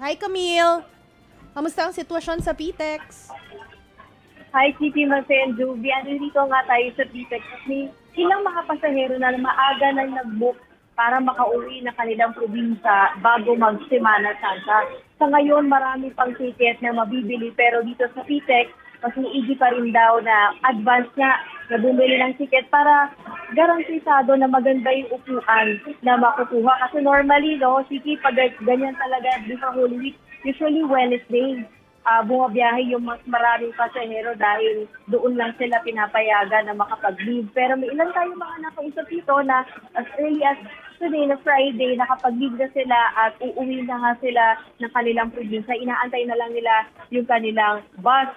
Hi, Camille! Kamusta ang sitwasyon sa PTEX? Hi, Chippy, Marcel, Juby. Dito nga tayo sa PTEX. May ilang mga pasahero na maaga na nag-book para makauwi na kanilang probinsya bago mag-Semana Santa. Sa ngayon, marami pang ticket na mabibili pero dito sa PTEX, mas easy pa rin daw na advance na bumili ng ticket para garantisado na maganda yung upuan na makukuha. Kasi normally, no, Chippy, pag ganyan talaga sa Holy Week, usually Wednesday, bumabiyahe yung mas maraming pasahero dahil doon lang sila pinapayagan na makapag-leave. Pero may ilan tayo mga nakausap dito na as early as today na Friday, nakapag-leave na sila at uuwi na nga sila ng kanilang probinsya. Inaantay na lang nila yung kanilang bus.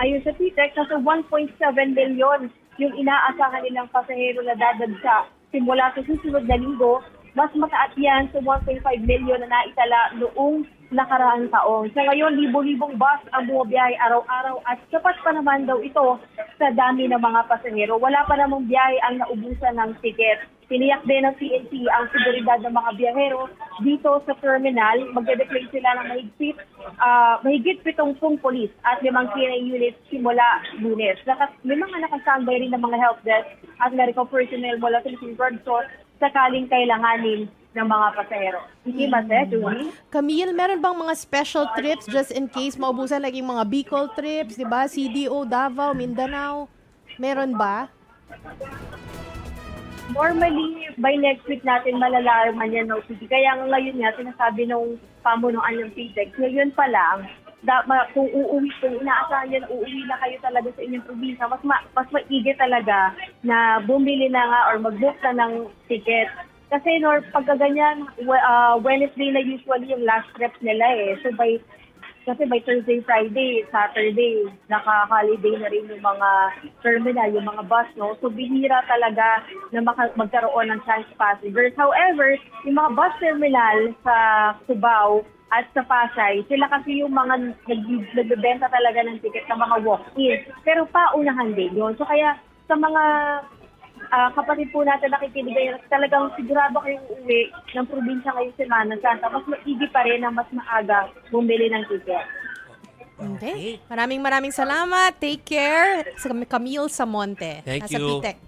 Ayon sa PTEX, nasa 1.7 million yung inaasahan nilang pasahero na dadagsa simula sa susunod na linggo. Mas mataas yan sa 1.5 million na naitala noong nakaraang taon. So ngayon, libo-libong bus ang bumabiyahe araw-araw at sapat pa naman daw ito sa dami ng mga pasahero. Wala pa namang biyahe ang naubusan ng ticket. Tiniyak din ng PNP ang seguridad ng mga biyahero dito sa terminal. Magde-deploy sila ng mahigit 70 polis at 5 CNA units simula Lunes. May mga nakastandby rin ng mga help desk at medical personnel mula sa Philippine Red Cross sakaling kailanganin ng mga pasahero. Hindi ba, Julie? Camille, meron bang mga special trips just in case maubusan like yung mga Bicol trips, di ba? CDO, Davao, Mindanao. Meron ba? Normally, by next week natin malalaman yan, no? Kaya ngayon nga, sinasabi nung pamunuan ng PTEX, ngayon pa lang, kung inaasahan yan, uuwi na kayo talaga sa inyong probinsya, mas maigi talaga na bumili na nga or mag-book na ng ticket. Kasi pagka ganyan, Wednesday na usually yung last trips nila eh. So kasi by Thursday, Friday, Saturday, naka-holiday na rin yung mga terminal, yung mga bus, no? So bihira talaga na magkaroon ng chance passengers. However, yung mga bus terminal sa Cubao at sa Pasay, sila kasi yung mga nagbebenta talaga ng ticket na mga walk-in. Pero paunahan din yun. So kaya sa mga kapatid po natin nakikinig ngayon, talagang sigurado kayong uuwi ng probinsya ngayong Semana Santa, mas maigi pa rin na mas maaga bumili ng ticket. Okay. Maraming salamat. Take care. Sa Camille Samonte. Thank Nasa you. PTEX.